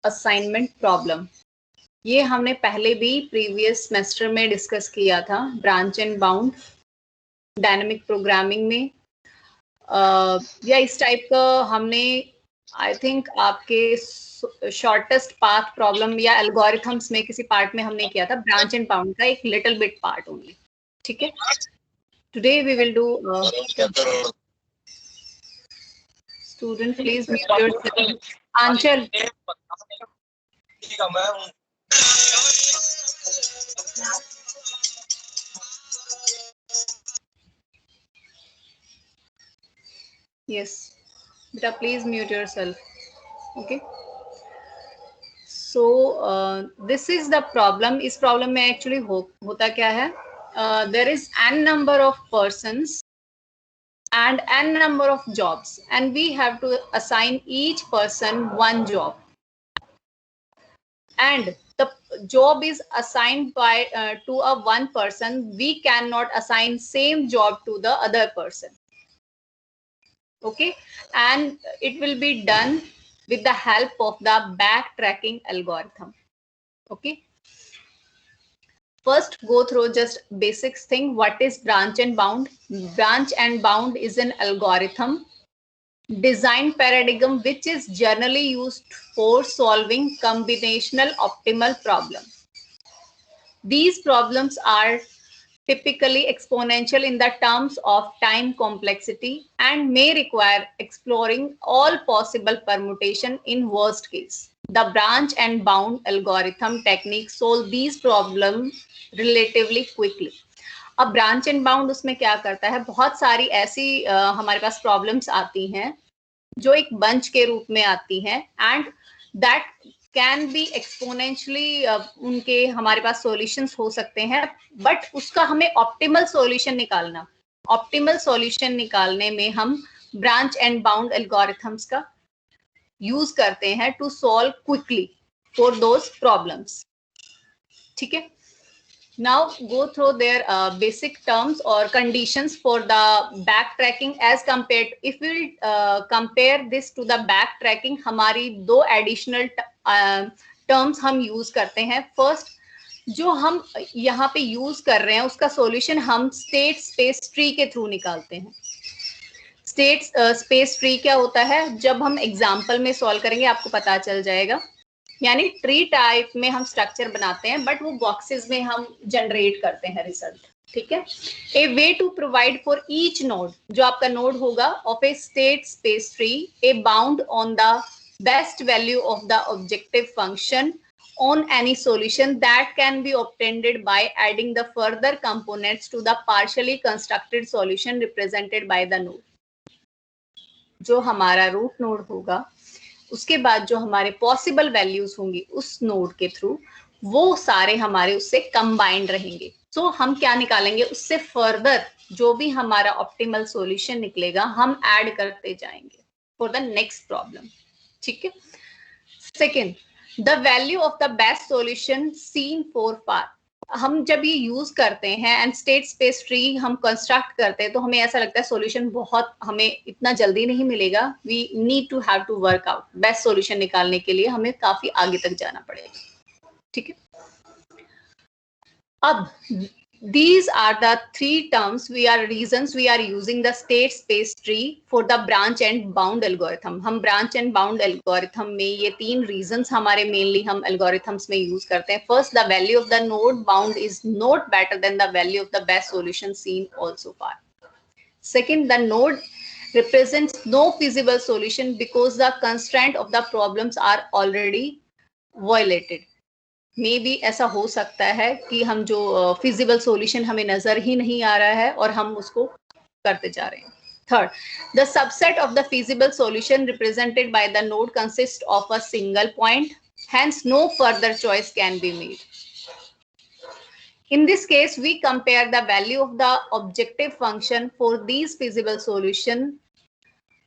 Assignment problem. ये हमने पहले भी प्रीवियस सेमेस्टर में डिस्कस किया था, branch and bound dynamic programming में, या इस टाइप का हमने आई थिंक आपके शॉर्टेस्ट पाथ प्रॉब्लम या एल्गोरिथम्स में किसी पार्ट में हमने किया था, ब्रांच एंड बाउंड का एक लिटिल बिट पार्ट ओनली। ठीक है, today we will do student please mute yourself. Aanchal yes beta please mute yourself. okay so this is the problem. इस प्रॉब्लम में एक्चुअली होता क्या है, there is n number of persons and n number of jobs and we have to assign each person one job, and the job is assigned by to a one person. We cannot assign same job to the other person. Okay, and it will be done with the help of the backtracking algorithm. Okay, first go through just basics thing. What is branch and bound? Branch and bound is an algorithm design paradigm which is generally used for solving combinational optimal problem. These problems are typically exponential in the terms of time complexity and may require exploring all possible permutation in worst case. The branch and bound algorithm technique solve these problems relatively quickly. अब branch and bound उसमें क्या करता है, बहुत सारी ऐसी हमारे पास problems आती हैं जो एक बंच के रूप में आती हैं, and that can B exponentially उनके हमारे पास सॉल्यूशंस हो सकते हैं, बट उसका हमें ऑप्टिमल सॉल्यूशन निकालना, ऑप्टिमल सॉल्यूशन निकालने में हम ब्रांच एंड बाउंड एल्गोरिथम्स का यूज करते हैं to solve quickly for those problems. ठीक है, now go through their basic terms or conditions for the backtracking as compared. If we compare this to the backtracking, हमारी दो additional terms हम use करते हैं. First, जो हम यहाँ पे use कर रहे हैं उसका solution हम state space tree के through निकालते हैं. State space tree क्या होता है, जब हम example में solve करेंगे आपको पता चल जाएगा. यानी ट्री टाइप में हम स्ट्रक्चर बनाते हैं, बट वो बॉक्सेस में हम जनरेट करते हैं रिजल्ट. ठीक है, a way to provide for each node, जो आपका नोड होगा of a state space tree, a bound on the best value of the objective function on any solution that can be obtained by adding the further components to the partially constructed solution represented by the node. जो हमारा root node होगा उसके बाद जो हमारे possible values होंगी उस node के थ्रू, वो सारे हमारे उससे कंबाइंड रहेंगे. सो हम क्या निकालेंगे, उससे फर्दर जो भी हमारा ऑप्टिमल सॉल्यूशन निकलेगा हम ऐड करते जाएंगे फॉर द नेक्स्ट प्रॉब्लम. ठीक है, second, the value of the best solution seen for far. हम जब ये यूज करते हैं एंड स्टेट स्पेस ट्री हम कंस्ट्रक्ट करते हैं तो हमें ऐसा लगता है सॉल्यूशन बहुत हमें इतना जल्दी नहीं मिलेगा. We need to have to work out. Best solution निकालने के लिए हमें काफी आगे तक जाना पड़ेगा. ठीक है, अब these are the three terms reasons we are using the state space tree for the branch and bound algorithm. हम branch and bound algorithm में ये तीन reasons हमारे mainly हम algorithms में use करते हैं. First, the value of the node bound is not better than the value of the best solution seen also far. Second, the node represents no feasible solution because the constraint of the problems are already violated. May be ऐसा हो सकता है कि हम जो feasible solution हमें नजर ही नहीं आ रहा है और हम उसको करते जा रहे हैं. Third, the subset of the feasible solution represented by the node consist of a single point, hence no further choice can be made. In this case, we compare the value of the objective function for these feasible solution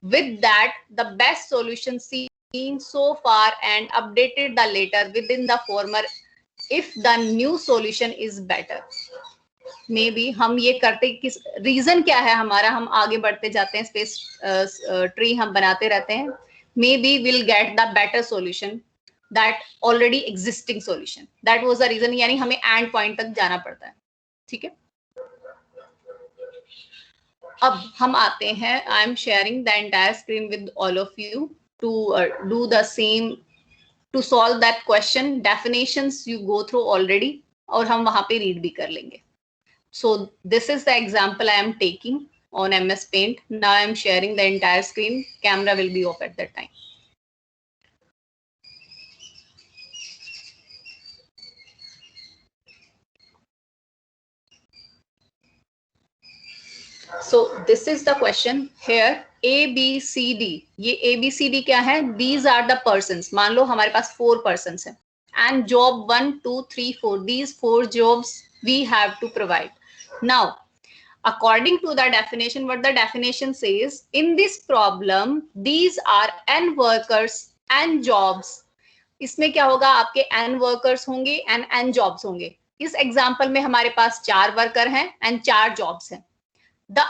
with that the best solution seen so far and updated the later within the former if the new solution is better. Maybe हम ये करते किस reason क्या है हमारा, हम आगे बढ़ते जाते हैं, स्पेस ट्री हम बनाते रहते हैं. Maybe we'll get the better solution that already existing solution. That was the reason, यानी हमें एंड पॉइंट तक जाना पड़ता है. ठीक है, अब हम आते हैं. I am sharing the entire screen with all of you to do the same, to solve that question. Definitions you go through already, और हम वहां पे रीड भी कर लेंगे. So this is the example I am taking on MS Paint. Now I am sharing the entire screen. Camera will be off at that time. So this is the question here. A, B, C, D. ये A, B, C, D क्या है? These are the persons. मान लो हमारे पास 4 persons हैं. And job 1, 2, 3, 4. These 4 jobs we have to provide. Now, according to the definition, what the definition says, in this problem, these are n workers and jobs. इसमें क्या होगा? आपके n workers होंगे and n jobs होंगे. इस example में हमारे पास 4 worker हैं and 4 jobs हैं. The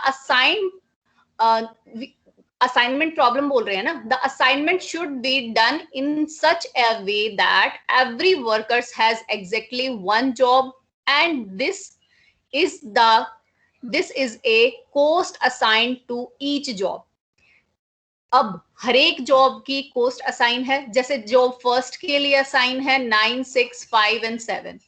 assignment problem बोल रहे हैं ना, the assignment should be done in such a way that every worker has exactly one job, and this is a cost assigned to each job. अब हर एक job की coast assign है. जैसे job first के लिए असाइन है 9, 6, 5 and 7.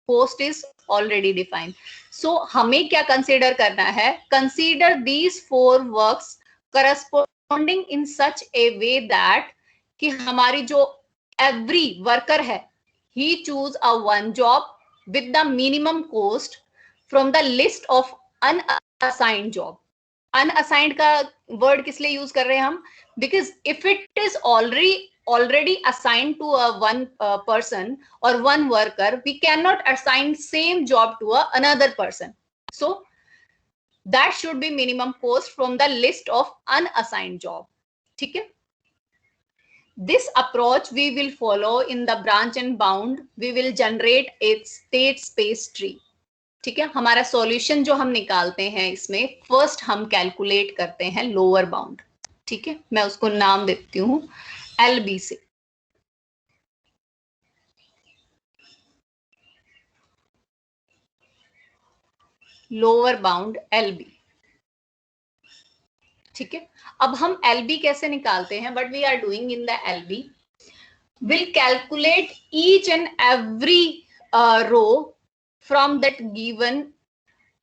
Cost is already defined. So हमें क्या कंसीडर करना है? Consider these 4 works corresponding in such a way that कि हमारी जो एवरी वर्कर है, he choose a one job with the minimum cost from the list of unassigned job. Unassigned का word किस लिए यूज कर रहे हैं हम? Because if it is already assigned to a one person or one worker, we cannot assign same job to another person. So that should be minimum cost from the list of unassigned job. ठीक है, this approach we will follow in the branch and bound. We will generate a state space tree. ठीक है, हमारा solution जो हम निकालते हैं इसमें फर्स्ट हम कैलकुलेट करते हैं लोअर बाउंड. ठीक है, मैं उसको नाम देती हूँ LB से. Lower bound LB. ठीक है, अब हम LB कैसे निकालते हैं? What we are doing in the LB, will calculate each and every row from that given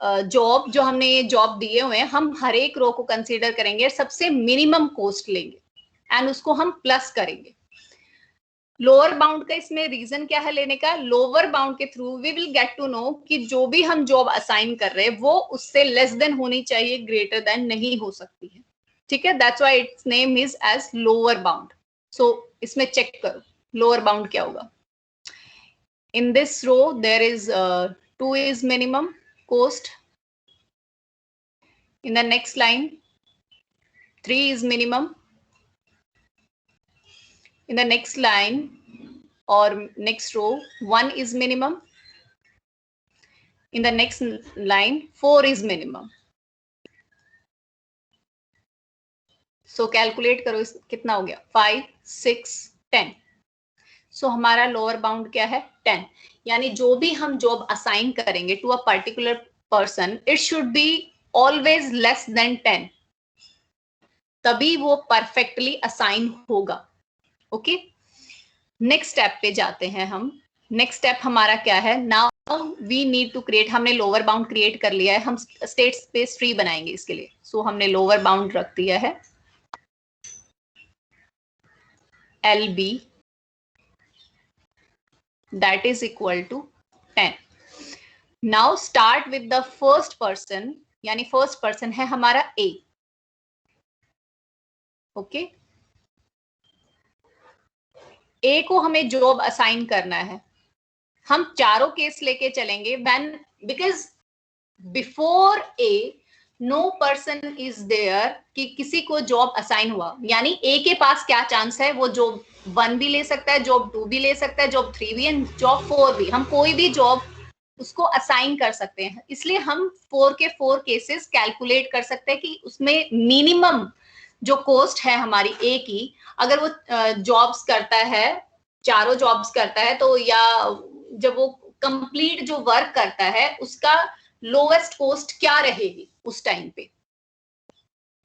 job. जो हमने ये जॉब दिए हुए हैं, हम हर एक रो को कंसीडर करेंगे, सबसे मिनिमम कॉस्ट लेंगे एंड उसको हम प्लस करेंगे. लोअर बाउंड का इसमें रीजन क्या है लेने का? लोअर बाउंड के through we will get to know कि जो भी हम जॉब असाइन कर रहे हैं वो उससे लेस देन होनी चाहिए, ग्रेटर देन नहीं हो सकती है. ठीक है, that's why its name is as lower bound. So इसमें चेक करो लोअर बाउंड क्या होगा. In this row there is 2 is minimum cost. In the next line 3 is minimum. In the next line or next row 1 is minimum. In the next line 4 is minimum. So calculate करो कितना हो गया? 5, 6, 10. So हमारा lower bound क्या है? 10. यानी जो भी हम जॉब असाइन करेंगे to a particular person, it should be always less than 10, तभी वो परफेक्टली असाइन होगा. ओके, नेक्स्ट स्टेप पे जाते हैं हम. नेक्स्ट स्टेप हमारा क्या है? Now we need to create. हमने लोअर बाउंड क्रिएट कर लिया है, हम स्टेट स्पेस ट्री बनाएंगे इसके लिए. सो हमने लोअर बाउंड रख दिया है LB, that is equal to 10. Now start with the first person, यानी फर्स्ट पर्सन है हमारा A. ओके, A को हमें जॉब असाइन करना है. हम चारों केस लेके चलेंगे when, because before A no person is there कि किसी को जॉब असाइन हुआ. यानी A के पास क्या चांस है? वो जॉब 1 भी ले सकता है, जॉब 2 भी ले सकता है, जॉब 3 भी एंड जॉब 4 भी. हम कोई भी जॉब उसको असाइन कर सकते हैं. इसलिए हम 4 के 4 केसेस कैलकुलेट कर सकते हैं कि उसमें मिनिमम जो कॉस्ट है हमारी A की, अगर वो जॉब्स करता है चारों जॉब्स करता है तो, या जब वो कंप्लीट जो वर्क करता है उसका लोएस्ट कॉस्ट क्या रहेगी उस टाइम पे,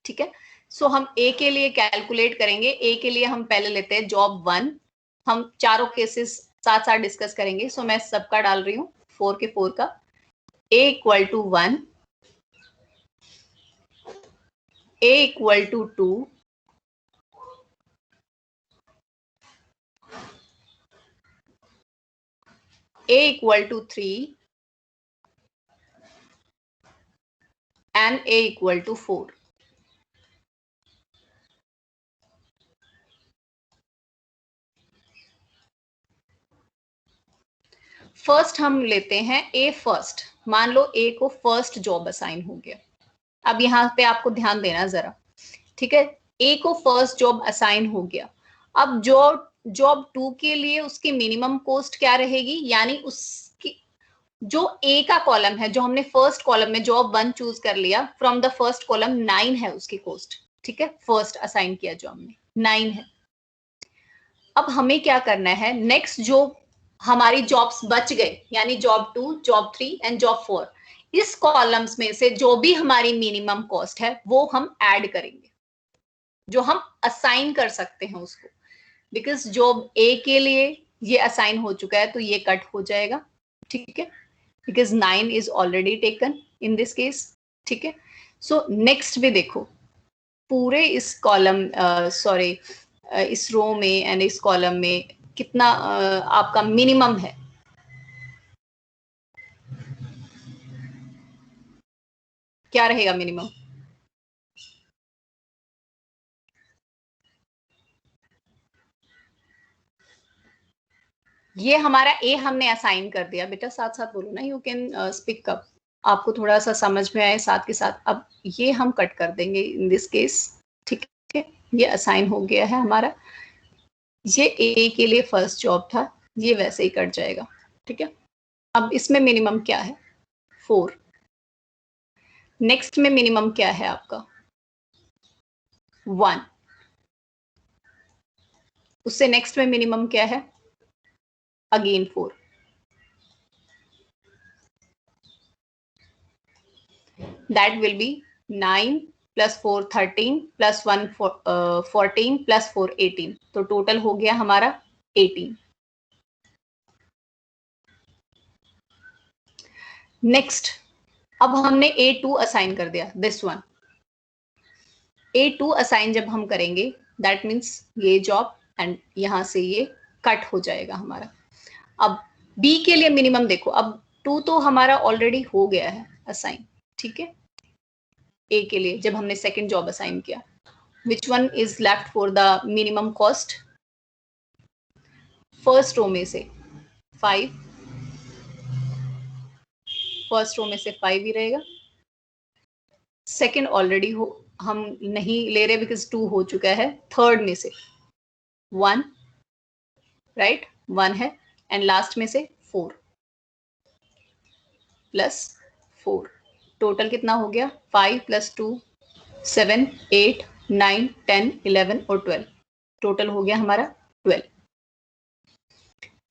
ठीक है। सो हम ए के लिए कैलकुलेट करेंगे। ए के लिए हम पहले लेते हैं जॉब 1, हम चारों केसेस साथ साथ डिस्कस करेंगे। सो मैं सबका डाल रही हूँ 4 के 4 का। A equal to 1, A equal to 2, A equal to 3 and A equal to 4. First हम लेते हैं A फर्स्ट। मान लो A को फर्स्ट जॉब असाइन हो गया। अब यहाँ पे आपको ध्यान देना जरा, ठीक है। A को फर्स्ट जॉब असाइन हो गया। अब जॉब 2 के लिए उसकी मिनिमम कॉस्ट क्या रहेगी, यानी उसकी जो A का कॉलम है, जो हमने फर्स्ट कॉलम में जॉब 1 चूज कर लिया, फ्रॉम द फर्स्ट कॉलम 9 है उसकी कॉस्ट, ठीक है। फर्स्ट असाइन किया जो हमने 9 है। अब हमें क्या करना है, नेक्स्ट जो हमारी जॉब्स बच गए, यानी जॉब 2, जॉब 3 एंड जॉब 4, इस कॉलम्स में से जो भी हमारी मिनिमम कॉस्ट है वो हम ऐड करेंगे, जो हम असाइन कर सकते हैं उसको। बिकॉज जॉब ए के लिए ये असाइन हो चुका है तो ये कट हो जाएगा, ठीक है, because 9 is already taken in this case, ठीक है। सो नेक्स्ट भी देखो, पूरे इस कॉलम सॉरी इस रो में एंड इस कॉलम में कितना आपका मिनिमम है। क्या रहेगा मिनिमम? ये हमारा ए हमने असाइन कर दिया। बेटा साथ साथ बोलो ना, यू कैन स्पीक अप, आपको थोड़ा सा समझ में आए साथ के साथ। अब ये हम कट कर देंगे इन दिस केस, ठीक है। ये असाइन हो गया है हमारा, ये ए के लिए फर्स्ट जॉब था, ये वैसे ही कट जाएगा, ठीक है। अब इसमें मिनिमम क्या है? 4। नेक्स्ट में मिनिमम क्या है आपका? 1। उससे नेक्स्ट में मिनिमम क्या है? Again 4। That will be 9 plus 4 13 plus 1 14 plus 4 18, तो टोटल हो गया हमारा 18। नेक्स्ट, अब हमने A2 असाइन कर दिया, दिस वन। A2 असाइन जब हम करेंगे, दैट मीन्स ये जॉब एंड यहां से ये कट हो जाएगा हमारा। अब B के लिए मिनिमम देखो, अब 2 तो हमारा ऑलरेडी हो गया है असाइन, ठीक है। A के लिए जब हमने सेकेंड जॉब असाइन किया, which one is left for the minimum cost? First row में से 5, फर्स्ट रो में से 5 ही रहेगा। सेकेंड ऑलरेडी हो, हम नहीं ले रहे बिकॉज 2 हो चुका है। थर्ड में से 1, राइट, 1 है, एंड लास्ट में से 4 प्लस 4, टोटल कितना हो गया? 5 प्लस 2 7 8 9 10 11 और 12, टोटल हो गया हमारा 12।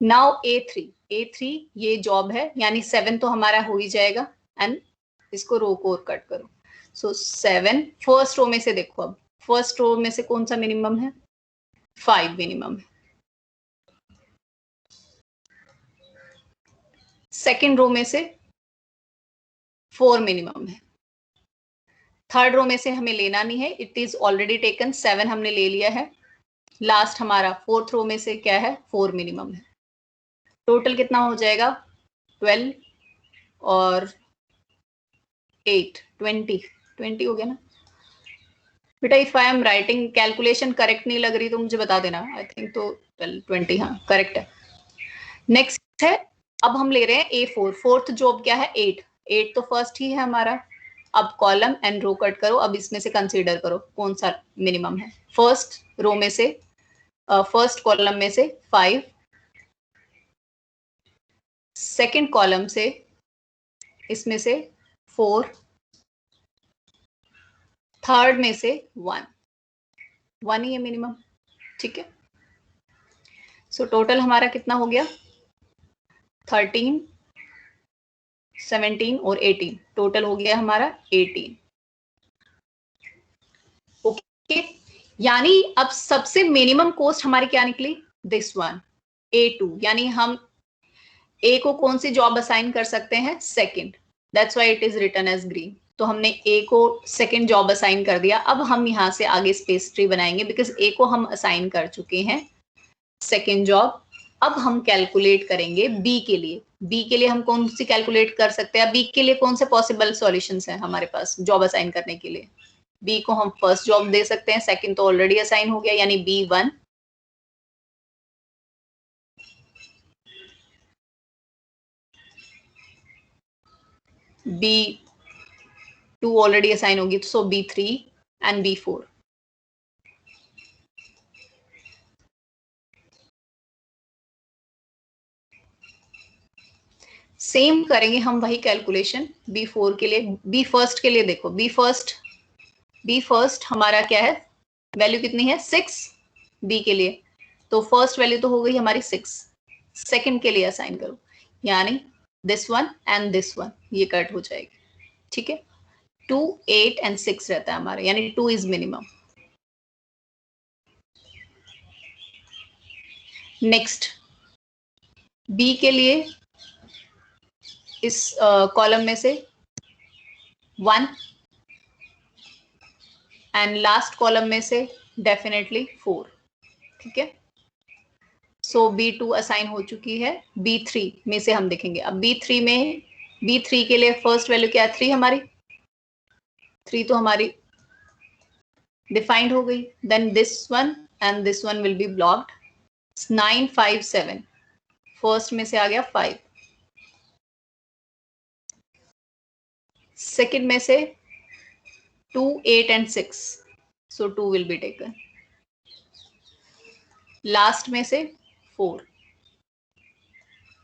नाउ A3 ये जॉब है, यानी 7 तो हमारा हो ही जाएगा, एंड इसको रो को और कट करो। सो 7 फर्स्ट रो में से देखो, अब फर्स्ट रो में से कौन सा मिनिमम है? 5 मिनिमम है। सेकेंड रो में से 4 मिनिमम है। थर्ड रो में से हमें लेना नहीं है, इट इज ऑलरेडी टेकन, 7 हमने ले लिया है। लास्ट हमारा फोर्थ रो में से क्या है? 4 मिनिमम है। टोटल कितना हो जाएगा? 12 और 8 20 हो गया ना बेटा? If I am writing calculation correct नहीं लग रही तो मुझे बता देना। आई थिंक तो 20, हाँ करेक्ट है। नेक्स्ट है, अब हम ले रहे हैं A4, फोर्थ जॉब क्या है? 8 तो फर्स्ट ही है हमारा। अब कॉलम एंड रो कट करो, अब इसमें से कंसीडर करो कौन सा मिनिमम है। फर्स्ट रो में से फर्स्ट कॉलम में से 5, सेकेंड कॉलम से इसमें से 4, थर्ड में से 1 ही है मिनिमम, ठीक है। सो टोटल हमारा कितना हो गया? 13, 17 और 18, टोटल हो गया हमारा 18। ओके, यानी अब सबसे मिनिमम कॉस्ट हमारी क्या निकली? दिस वन, A2, यानी हम ए को कौन सी जॉब असाइन कर सकते हैं? Second, that's why it is written as green. तो हमने ए को सेकंड जॉब असाइन कर दिया। अब हम यहां से आगे स्पेस ट्री बनाएंगे, बिकॉज ए को हम असाइन कर चुके हैं सेकंड जॉब। अब हम कैलकुलेट करेंगे बी के लिए। बी के लिए हम कौन सी कैलकुलेट कर सकते हैं? बी के लिए कौन से पॉसिबल सॉल्यूशंस हैं हमारे पास जॉब असाइन करने के लिए? बी को हम फर्स्ट जॉब दे सकते हैं, सेकंड तो ऑलरेडी असाइन हो गया, यानी B1, B2 ऑलरेडी असाइन होगी, सो B3 एंड B4। सेम करेंगे हम वही कैलकुलेशन B4 के लिए। बी फर्स्ट के लिए देखो, बी फर्स्ट हमारा क्या है? वैल्यू कितनी है? 6 बी के लिए। तो फर्स्ट वैल्यू तो हो गई हमारी 6। सेकंड के लिए असाइन करो, यानी this one and this one, ये कट हो जाएगी। ठीक है, 2, 8 एंड 6 रहता है हमारा, यानी 2 इज मिनिमम। नेक्स्ट बी के लिए इस कॉलम में से 1 एंड लास्ट कॉलम में से डेफिनेटली 4। ठीक है, सो B2 असाइन हो चुकी है। B3 में से हम देखेंगे। अब B3 के लिए फर्स्ट वैल्यू क्या है? 3 हमारी। 3 तो हमारी डिफाइंड हो गई। Then this one and this one will be blocked. 9, 5, 7, first में से आ गया 5। सेकंड में से 2, 8 and 6, so 2 will be taken. Last में से 4,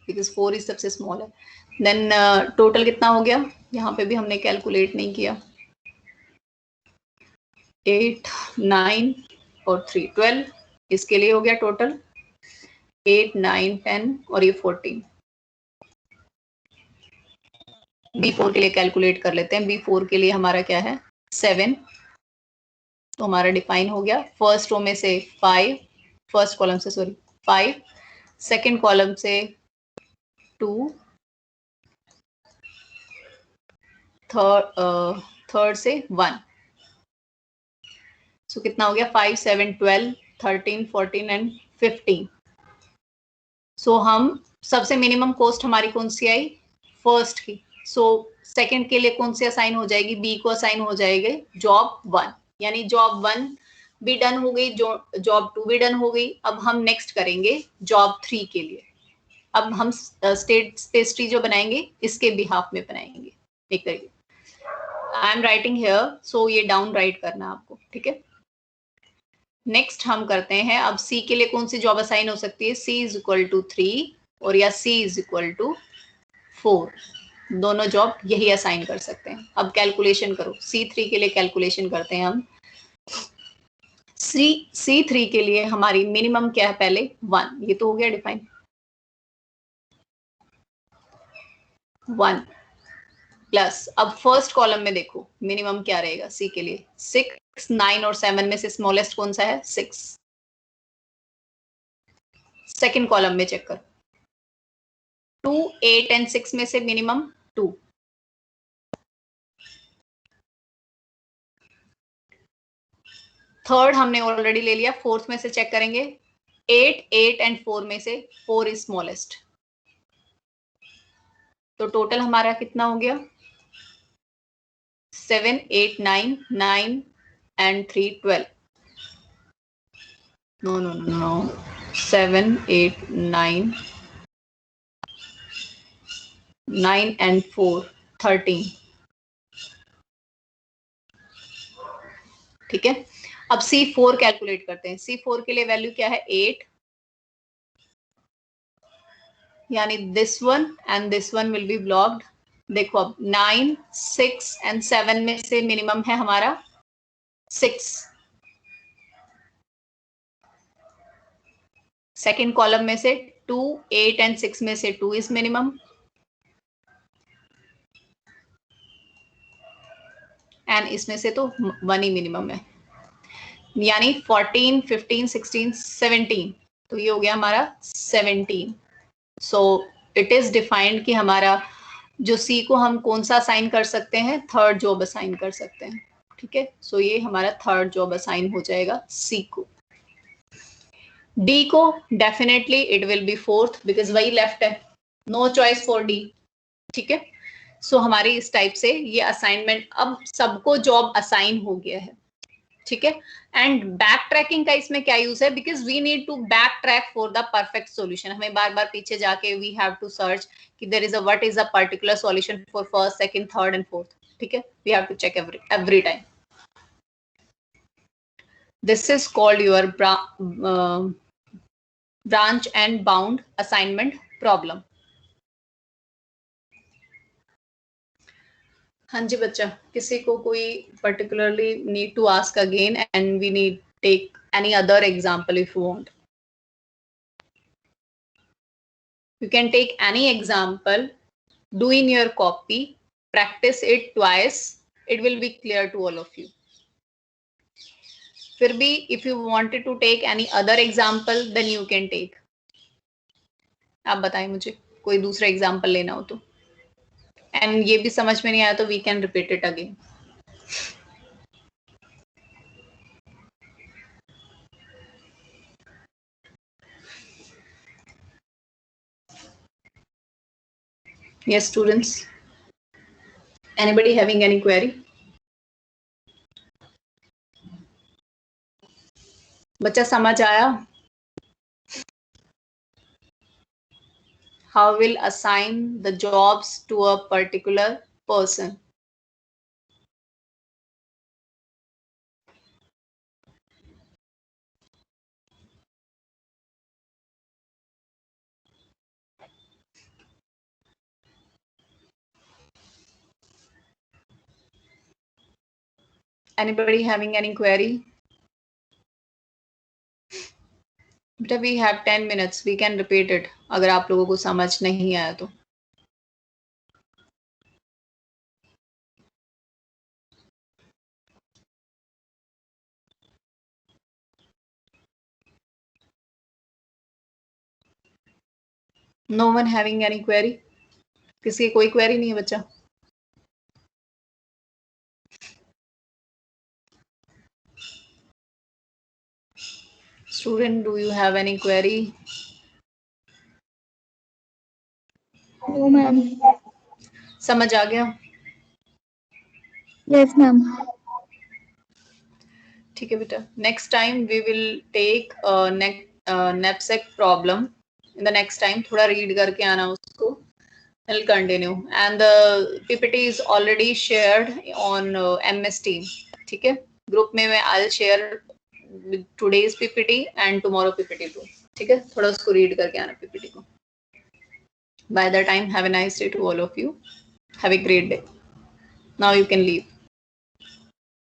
बिकॉज 4 इज सबसे स्मॉल है। देन टोटल कितना हो गया? यहाँ पे भी हमने कैलकुलेट नहीं किया। 8, 9 और 3, 12, इसके लिए हो गया टोटल 8, 9, 10 और ये 14। B4 के लिए कैलकुलेट कर लेते हैं। B4 के लिए हमारा क्या है? 7, तो हमारा डिफाइन हो गया। फर्स्ट रो में से 5, फर्स्ट कॉलम से 5, सेकंड कॉलम से 2, थर्ड से 1, सो कितना हो गया? 5, 7, 12, 13, 14 एंड 15। सो हम सबसे मिनिमम कॉस्ट हमारी कौन सी आई? फर्स्ट की। सो सेकंड के लिए कौन सी असाइन हो जाएगी? बी को असाइन हो जाएगी जॉब 1, यानी जॉब 1 भी डन हो गई, जॉब 2 भी डन हो गई। अब हम नेक्स्ट करेंगे जॉब 3 के लिए। अब हम स्टेट स्पेस ट्री जो बनाएंगे इसके बिहाफ में बनाएंगे। एक तरीके आई एम राइटिंग हियर, सो ये डाउन राइट करना आपको। ठीक है, नेक्स्ट हम करते हैं। अब सी के लिए कौन सी जॉब असाइन हो सकती है? C इज इक्वल टू 3 और या C इज इक्वल टू 4, दोनों जॉब यही असाइन कर सकते हैं। अब कैलकुलेशन करो। C3 के लिए कैलकुलेशन करते हैं हम। C3 के लिए हमारी मिनिमम क्या है? पहले 1, ये तो हो गया डिफाइन। 1 प्लस, अब फर्स्ट कॉलम में देखो मिनिमम क्या रहेगा C के लिए? 6, 9 और 7 में से स्मॉलेस्ट कौन सा है? 6। सेकेंड कॉलम में चेक कर, 2, 8 एंड 6 में से मिनिमम 2। थर्ड हमने ऑलरेडी ले लिया। फोर्थ में से चेक करेंगे। 8, 8 एंड 4 में से 4 इज स्मॉलेस्ट। तो टोटल हमारा कितना हो गया? 7, 8, 9, 9 एंड 3, 12। No 7, 8, 9, 9 and 4, 13। ठीक है, अब C4 कैलकुलेट करते हैं। C4 के लिए वैल्यू क्या है? 8, यानी this one and this one will be blocked. देखो अब 9, 6 एंड 7 में से मिनिमम है हमारा 6। सेकेंड कॉलम में से 2, 8 एंड 6 में से 2 इज मिनिमम, एंड इसमें से तो 1 ही मिनिमम है, यानी 14, 15, 16, 17, तो ये हो गया हमारा 17. सो इट इज डिफाइंड कि हमारा जो सी को हम कौन सा असाइन कर सकते हैं, थर्ड जॉब असाइन कर सकते हैं. ठीक है, सो ये हमारा थर्ड जॉब असाइन हो जाएगा सी को. डी को definitely it will be fourth, because वही लेफ्ट है, नो चॉइस फॉर डी. ठीक है, सो हमारी इस टाइप से ये असाइनमेंट, अब सबको जॉब असाइन हो गया है. ठीक है, एंड बैक ट्रैकिंग का इसमें क्या यूज है, because we need to back track for the perfect solution. हमें बार बार पीछे जाके वी हैव टू सर्च कि there is a what is a particular solution for first, second, third and fourth. ठीक है, we have to check every time. This is called your branch and bound assignment problem. हाँ जी बच्चा, किसी को कोई particularly need to ask again and we need take any other example if you want. You can take any example, do in your copy, practice it twice, it will be clear to all of you. फिर भी if you wanted to take any other example then you can take. आप बताएं मुझे कोई दूसरा example लेना हो तो, एंड ये भी समझ में नहीं आया तो we can repeat it again. Yes students, anybody having any query? बच्चा समझ आया? How will assign the jobs to a particular person? Anybody having any query? बेटा we have 10 minutes, we can repeat it अगर आप लोगों को समझ नहीं आया तो. No one having any query? किसी की कोई क्वेरी नहीं है बच्चा? Student, do you have any query? No ma'am. समझ आ गया? Yes ma'am. ठीक है बेटा, next time we will take knapsack problem in the next time. थोड़ा रीड करके आना उसको. I'll continue and the PPT is already shared on MS Team. ठीक है, ग्रुप में मैं I'll share today's PPT and tomorrow PPT too. ठीक है, थोड़ा उसको रीड करके आना PPT को. By the time, have a nice day to all of you. Have a great day. Now you can leave.